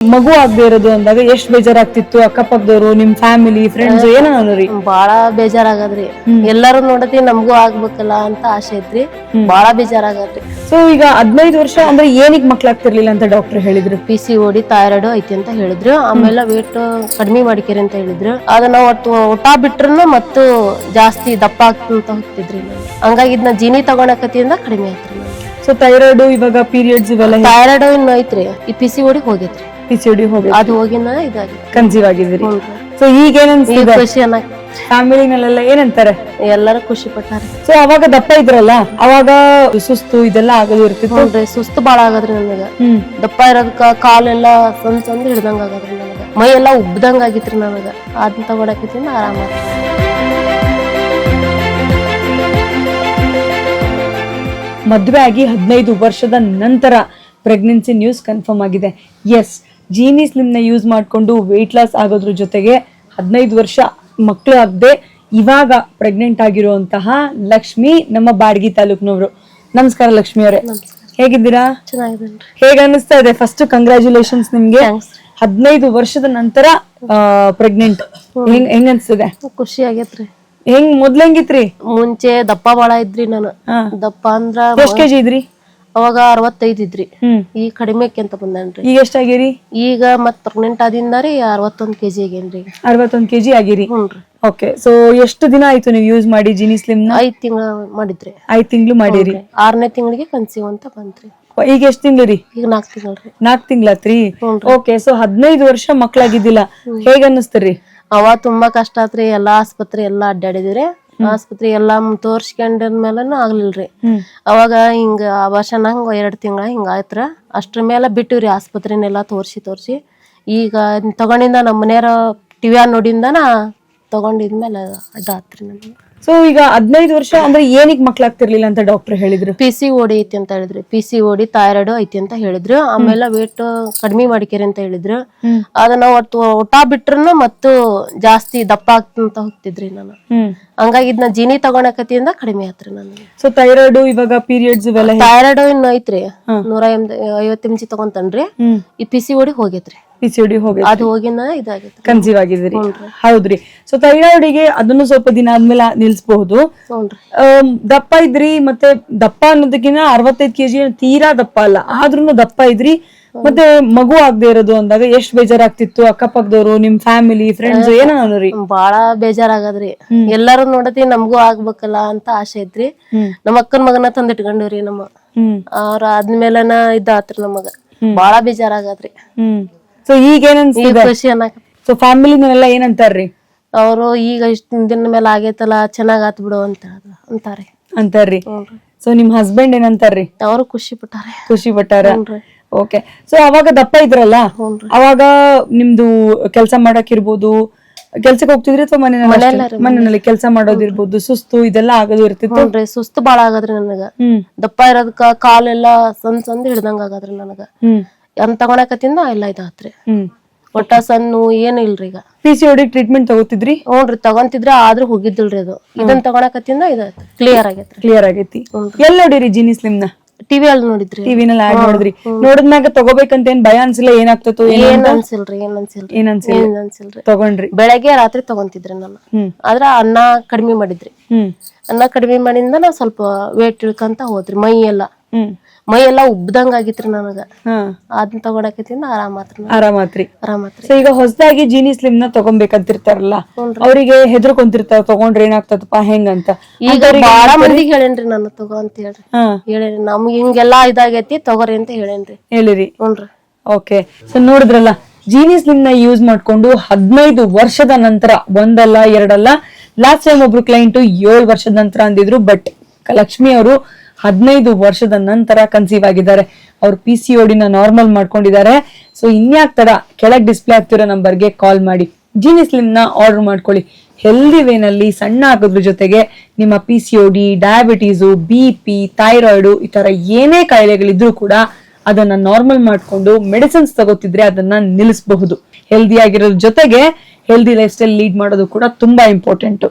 ಮಗು ಆಗದೆ ಇರೋದು ಅಂದಾಗ ಎಷ್ಟ್ ಬೇಜಾರಾಗ್ತಿತ್ತು? ಅಕ್ಕಪಕ್ಕದವರು, ನಿಮ್ ಫ್ಯಾಮಿಲಿ, ಫ್ರೆಂಡ್ಸ್ ಏನನ್ನೋರಿ? ಬಾಳ ಬೇಜಾರಾಗದ್ರಿ. ಎಲ್ಲಾರು ನೋಡತಿ ನಮಗೂ ಆಗ್ಬೇಕಲ್ಲ ಅಂತ ಆಸೆ ಐತ್ರಿ. ಬಾಳ ಬೇಜಾರಾಗದ್ರಿ. ಸೊ ಈಗ 15 ವರ್ಷ ಅಂದ್ರೆ ಏನಿಗ್ ಮಕ್ಳಾಗ್ತಿರ್ಲಿಲ್ಲ ಅಂತ ಡಾಕ್ಟರ್ ಹೇಳಿದ್ರು? PCOD ಥೈರಾಯ್ಡ್ ಐತಿ ಅಂತ ಹೇಳಿದ್ರು. ಆಮೇಲೆ ವೇಟ್ ಕಡಿಮೆ ಮಾಡಿಕೆರಿ ಅಂತ ಹೇಳಿದ್ರು. ಅದನ್ನ ಊಟ ಬಿಟ್ರು ಮತ್ತು ಜಾಸ್ತಿ ದಪ್ಪ ಆಗ್ತಂತ ಹೋಗ್ತಿದ್ರಿ. ಹಂಗಾಗಿ ಇದನ್ನ ಜೀನಿ ತಗೊಳಕತಿಯಿಂದ ಕಡಿಮೆ ಆಯ್ತ್ರಿ. ಸೊ ಥೈರಾಯ್ಡ್, ಇವಾಗ ಪೀರಿಯಡ್ಸ್ ಇವೆಲ್ಲ? ಥೈರಾಯ್ಡ್ ಇನ್ನು ಐತ್ರಿ. ಈ PCOD ಹೋಗೈತ್ರಿ. PCOD ಹೋಗಿ ಅದು ಹೋಗಿನ ಇದಾಗಿ ಕನ್ಸೀವ್ ಆಗಿದ್ರಿ. ಸೊ ಈಗ ಏನನ್ಸಿದೆ? ಖುಷಿ ಫ್ಯಾಮಿಲಿನಲ್ಲೆಲ್ಲ ಏನಂತಾರೆ? ಎಲ್ಲರೂ ಖುಷಿ ಪಟ್ಟಾರ. ಸೊ ಅವಾಗ ದಪ್ಪ ಇದ್ರಲ್ಲ, ಅವಾಗ ಸುಸ್ತು ಇದೆಲ್ಲ ಆಗೋದು ಇರ್ತಿತ್ತು? ಸುಸ್ತು ಬಾಳ ಆಗದ್ರಿ ನನಗ. ದಪ್ಪ ಇರೋದಕ್ಕ ಕಾಲೆಲ್ಲ ಸಂದ್ ಹಿಡ್ದಂಗ ಆಗದ್ರಿ ನನಗ. ಮೈ ಎಲ್ಲಾ ಉಬ್ದಂಗ ಆಗಿತ್ರಿ ನನಗ. ಅದನ್ನ ತಗೊಳಕತ್ತಿಂದ ಆರಾಮ. ಮದ್ವೆ ಆಗಿ 15 ವರ್ಷದ ನಂತರ ಪ್ರೆಗ್ನೆನ್ಸಿ ನ್ಯೂಸ್ ಕನ್ಫರ್ಮ್ ಆಗಿದೆ. ಎಸ್, ಜೀನಿ ಸ್ಲಿಮ್ ನ ಯೂಸ್ ಮಾಡ್ಕೊಂಡು ವೆಯ್ಟ್ ಲಾಸ್ ಆಗೋದ್ರ ಜೊತೆಗೆ 15 ವರ್ಷ ಮಕ್ಕಳು ಆಗದೆ ಇವಾಗ ಪ್ರೆಗ್ನೆಂಟ್ ಆಗಿರುವಂತಹ ಲಕ್ಷ್ಮಿ ನಮ್ಮ ಬಾಡ್ಗಿ ತಾಲೂಕ್ನವ್ರು. ನಮಸ್ಕಾರ ಲಕ್ಷ್ಮಿ ಅವರೇ, ಹೇಗಿದ್ದೀರಾ? ಚೆನ್ನಾಗಿದ್ದೀನಿ. ಹೇಗ ಅನಿಸ್ತಾ ಇದೆ? ಫಸ್ಟ್ ಕಂಗ್ರಾಚುಲೇಷನ್ಸ್ ನಿಮ್ಗೆ. 15 ವರ್ಷದ ನಂತರ ಪ್ರೆಗ್ನೆಂಟ್. ಹೆಂಗ್ ಅನ್ಸ್ತದೆ? ಖುಷಿ ಆಗೇತ್ರಿ. ಹೆಂಗ್ ಮೊದ್ಲ ಹೆಂಗಿತ್ರಿ? ಮುಂಚೆ ದಪ್ಪ ಬಾಳ ಇದ್ರಿ ನಾನು. ದಪ್ಪ ಅಂದ್ರ ಎಷ್ಟ್ ಕೆಜಿ ಇದ್ರಿ ಅವಾಗ? 65 ಇದ್ರಿ. ಈಗ ಕಡಿಮೆ ಅಂತ ಬಂದನ್ರಿ. ಈಗ ಎಷ್ಟಾಗಿರಿ? ಈಗ ಮತ್ ಪ್ರೆಗ್ನೆಂಟ್ ಆದಿಂದ ರೀ 61 kg ಆಗೇನ್ರಿ. 61 kg ಆಗಿರಿ. ಓಕೆ. ಸೊ ಎಷ್ಟು ದಿನ ಆಯ್ತು ನೀವು ಯೂಸ್ ಮಾಡಿ ಜೀನಿ ಸ್ಲಿಮ್ ನ? 5 ತಿಂಗಳ ಮಾಡಿದ್ರಿ. 5 ತಿಂಗಳು ಮಾಡಿರಿ. 6ನೇ ತಿಂಗಳಿಗೆ ಕನ್ಸೀವ್ ಅಂತ ಬಂತ್ರಿ. ಈಗ ಎಷ್ಟ್ ತಿಂಗಳು ರೀ? ಈಗ 4 ತಿಂಗಳ್ರಿ. 4 ತಿಂಗಳಾತ್ರಿ. ಓಕೆ. ಸೊ 15 ವರ್ಷ ಮಕ್ಳಾಗಿದ್ದಿಲ್ಲ, ಹೇಗ ಅನ್ನಿಸ್ತೀರಿ? ಅವ ತುಂಬಾ ಕಷ್ಟ ಆತ್ರಿ. ಎಲ್ಲಾ ಆಸ್ಪತ್ರೆ ಎಲ್ಲಾ ಅಡ್ಡಾಡಿದ್ರಿ. ಆಸ್ಪತ್ರೆ ಎಲ್ಲಾ ತೋರ್ಸ್ಕೊಂಡ್ಮೇಲೂ ಆಗ್ಲಿಲ್ರಿ. ಅವಾಗ ಹಿಂಗ ವರ್ಷ 2 ತಿಂಗಳ ಹಿಂಗ ಆಯ್ತ್ರ. ಅಷ್ಟ್ರ ಮೇಲೆ ಬಿಟ್ಟಿವ್ರಿ ಆಸ್ಪತ್ರೆನೆಲ್ಲಾ ತೋರ್ಸಿ. ಈಗ ತಗೊಂಡಿಂದ ನಮ್ಮ ಮನೆಯವ್ರ ಟಿವಿ ನೋಡಿಂದನ ತಗೊಂಡಿದ್ಮೇಲೆ ಅದಾತ್ರಿ ನಮ್ಗೆ. ಸೊ ಈಗ 15 ವರ್ಷ ಅಂದ್ರೆ ಏನಿಗ್ ಮಕ್ಳಾಗ್ತಿರ್ಲಿಲ್ಲ ಅಂತ ಡಾಕ್ಟರ್ ಹೇಳಿದ್ರು? PCOD ಐತಿ ಅಂತ ಹೇಳಿದ್ರು. PCOD ಥೈರಾಯ್ಡ್ ಐತಿ ಅಂತ ಹೇಳಿದ್ರು. ಆಮೇಲೆ ವೇಟ್ ಕಡಿಮೆ ಮಾಡಿಕೆರಿ ಅಂತ ಹೇಳಿದ್ರು. ಅದನ್ನ ಊಟ ಬಿಟ್ರು ಮತ್ತು ಜಾಸ್ತಿ ದಪ್ಪ ಆಗ್ತಂತ ಹೋಗ್ತಿದ್ರಿ ನಾನು. ಹಂಗಾಗಿ ಇದನ್ನ ಜೀನಿ ತಗೊಳಕತಿಯಿಂದ ಕಡಿಮೆ ಆತ್ರಿ ನನಗೆ. ಸೊ ಥೈರಾಯ್ಡ್, ಇವಾಗ ಪೀರಿಯಡ್ಸ್ ಇವೆಲ್ಲ? ಥೈರಾಯ್ಡ್ ಇನ್ನು ಐತ್ರಿ. 150 mg ತಗೊಂತನ್ರಿ. ಈ PCOD ಹೋಗೈತ್ರಿ. PCOD ಹೋಗಿ ಅದು ಹೋಗಿನ ಇದಾಗೈತ್ರಿ. ಕನ್ಸೀವ್ ಆಗಿದ್ರಿ. ಹೌದ್ರಿ. ಸೊ ಥೈರಾಯ್ಡ್ ಗೆ ಅದನ್ನು ಸ್ವಲ್ಪ ದಿನ ಆದ್ಮೇಲೆ ನಿಲ್ಸಬಹುದು. ದಪ್ಪ ಇದ್ರಿ, ಮತ್ತೆ ದಪ್ಪ ಅನ್ನೋದಕ್ಕಿಂತ 65 kg ತೀರಾ ದಪ್ಪ ಅಲ್ಲ, ಆದ್ರೂನು ದಪ್ಪ ಇದ್ರಿ. ಮತ್ತೆ ಮಗು ಆಗದೆ ಇರೋದು ಅಂದಾಗ ಎಷ್ಟ್ ಬೇಜಾರಾಗ್ತಿತ್ತು? ಅಕ್ಕಪಕ್ಕದವರು, ನಿಮ್ ಫ್ಯಾಮಿಲಿ, ಫ್ರೆಂಡ್ಸ್ ಏನನ್ನೋರಿ? ಬಾಳ ಬೇಜಾರಾಗದ್ರಿ. ಎಲ್ಲಾರು ನೋಡತಿ ನಮಗೂ ಆಗ್ಬೇಕಲ್ಲ ಅಂತ ಆಸೆ ಐತ್ರಿ. ನಮ್ಮ ಅಕ್ಕನ ಮಗನ ತಂದಿಟ್ಕೊಂಡ್ರಿ ನಮ್ಮ. ಅವ್ರ ಆದ್ಮೇಲೆನ ಇದಾತ್ರಿ ನಮಗ. ಬಾಳ ಬೇಜಾರಾಗದ್ರಿ. ಸೊ ಈಗ ಏನನ್ಸಿದೆ? ಖುಷಿ ಅನ್ನಕ. ಸೊ ಫ್ಯಾಮಿಲಿನೆಲ್ಲ ಏನಂತಾರ್ರಿ? ಅವರು ಈಗ ಇಷ್ಟ ದಿನ ಮೇಲೆ ಆಗೈತಲ್ಲ, ಚೆನ್ನಾಗ್ ಆತ್ ಬಿಡು ಅಂತಾರ್ರಿ. ಸೊ ನಿಮ್ ಹಸ್ಬೆಂಡ್ ಏನಂತಾರ್ರಿ? ಅವರು ಖುಷಿ ಪಟ್ಟಾರ. ಓಕೆ. ಸೊ ಅವಾಗ ದಪ್ಪ ಇದ್ರಲ್ಲ, ಅವಾಗ ನಿಮ್ದು ಕೆಲ್ಸ ಮಾಡಕ್ ಇರ್ಬೋದು, ಕೆಲ್ಸಕ್ಕೆ ಹೋಗ್ತಿದ್ರಿ ಅಥವಾ ಮನೆಯಲ್ಲಿ ಕೆಲ್ಸ ಮಾಡೋದಿರ್ಬೋದು, ಸುಸ್ತು ಇದೆಲ್ಲ ಆಗೋದು ಇರ್ತಿತ್ತು? ಸುಸ್ತು ಬಾಳ ಆಗದ್ರಿ ನನಗ. ದಪ್ಪ ಇರೋದಕ್ಕ ಕಾಲೆಲ್ಲ ಸಂದ್ ಹಿಡ್ದಂಗ ಆಗದ್ರಿ ನನಗ. ಅಂತ ತಗೊಳಕತ್ತಿಂದ ಎಲ್ಲ ಇದಾತ್ರಿ. ಒಟ್ಟ ಸಣ್ಣ ಏನು ಇಲ್ರಿ. ಈಗ PCOD ಟ್ರೀಟ್ಮೆಂಟ್ ತಗೋತಿದ್ರಿ? ಹ್ಞೂನ್ರಿ, ತಗೊಂತಿದ್ರ. ಆದ್ರೂ ಹೋಗಿದ್ದಿಲ್ರಿ ಅದು. ಇದನ್ನ ತಗೊಳಕತ್ತಿಂದ ಇದಾಯ್ತು. ಕ್ಲಿಯರ್ ಆಗೈತಿ. ಎಲ್ಲಿ ನೋಡಿರಿ ಜೀನಿ ಸ್ಲಿಮ್ ನ? ಟಿವಿ ಅಲ್ಲಿ ನೋಡಿದ್ರಿ. ಟಿವಿನಲ್ಲಿ ಆಡ್ ನೋಡಿದ್ರಿ. ನೋಡಿದ್ಮ್ಯಾಗ ತಗೋಬೇಕಂತ ಏನ್ ಭಯ ಅನ್ಸಿಲ್ಲ? ಏನಾಗ್ತೋ ಏನ್ ಅನ್ಸಿಲ್ರಿ. ತಗೊಂಡ್ರಿ? ಬೆಳಗ್ಗೆ ರಾತ್ರಿ ತಗೊಂತಿದ್ರಿ ನಾನು. ಆದ್ರ ಅನ್ನ ಕಡಿಮೆ ಮಾಡಿದ್ರಿ. ಅನ್ನ ಕಡಿಮೆ ಮಾಡಿಂದ ನಾ ಸ್ವಲ್ಪ ವೇಟ್ ಇಳ್ಕಂತ ಹೋದ್ರಿ. ಮೈ ಎಲ್ಲಾ ಉಬ್ದಂಗ ಆಗಿತ್ರಿ ನನಗ. ಅದನ್ನ ತಗೊಳಕತ್ತಿಂದ ಆರಾಮಾತ್ರಿ. ಸೊ ಈಗ ಹೊಸದಾಗಿ ಜೀನಿ ಸ್ಲಿಮ್ ನ ತಗೊಂಬೇಕಂತಿರ್ತಾರಲ್ಲ, ಅವ್ರಿಗೆ ಹೆದರ್ಕೊಂತಿರ್ತಾರ, ತಗೊಂಡ್ರೆ ಏನಾಗ್ತದಪ್ಪ ಹೆಂಗಂತ. ಈಗ ಬಾಳ ಮಂದಿಗೆ ಹೇಳೇನ್ರಿ ನಾನು ತಗೋ ಅಂತ ಹೇಳಿ. ನಮ್ಗೆ ಹಿಂಗೆಲ್ಲಾ ಇದಾಗೈತಿ ತಗೋರಿ ಅಂತ ಹೇಳಿರಿ. ಹ್ಞೂನ್ರಿ. ಓಕೆ. ಸೊ ನೋಡಿದ್ರಲ್ಲ, ಜೀನಿ ಸ್ಲಿಮ್ ನ ಯೂಸ್ ಮಾಡ್ಕೊಂಡು 15 ವರ್ಷದ ನಂತರ, ಒಂದಲ್ಲ ಎರಡಲ್ಲ, ಲಾಸ್ಟ್ ಟೈಮ್ ಒಬ್ರು ಕ್ಲೈಂಟ್ 7 ವರ್ಷದ ನಂತರ ಅಂದಿದ್ರು. ಬಟ್ ಲಕ್ಷ್ಮಿ ಅವರು 15 ವರ್ಷದ ನಂತರ ಕನ್ಸೀವ್ ಆಗಿದ್ದಾರೆ. ಅವ್ರು PCOD ನ ನಾರ್ಮಲ್ ಮಾಡ್ಕೊಂಡಿದ್ದಾರೆ. ಸೊ ಇನ್ಯಾಕ್ ತಡ, ಕೆಳಗ್ ಡಿಸ್ಪ್ಲೇ ಆಗ್ತಿರೋ ನಂಬರ್ಗೆ ಕಾಲ್ ಮಾಡಿ ಜೀನಿ ಸ್ಲಿಮ್ ನ ಆರ್ಡರ್ ಮಾಡ್ಕೊಳ್ಳಿ. ಹೆಲ್ದಿ ವೇನಲ್ಲಿ ಸಣ್ಣ ಆಗೋದ್ರ ಜೊತೆಗೆ ನಿಮ್ಮ PCOD, ಡಯಾಬಿಟೀಸು, BP, ಥೈರಾಯ್ಡ್ ಈ ತರ ಏನೇ ಕಾಯಿಲೆಗಳಿದ್ರು ಕೂಡ ಅದನ್ನ ನಾರ್ಮಲ್ ಮಾಡ್ಕೊಂಡು ಮೆಡಿಸಿನ್ಸ್ ತಗೋತಿದ್ರೆ ಅದನ್ನ ನಿಲ್ಲಿಸಬಹುದು. ಹೆಲ್ದಿ ಆಗಿರೋದ್ರ ಜೊತೆಗೆ ಹೆಲ್ದಿ ಲೈಫ್ ಸ್ಟೈಲ್ ಲೀಡ್ ಮಾಡೋದು ಕೂಡ ತುಂಬಾ ಇಂಪಾರ್ಟೆಂಟ್.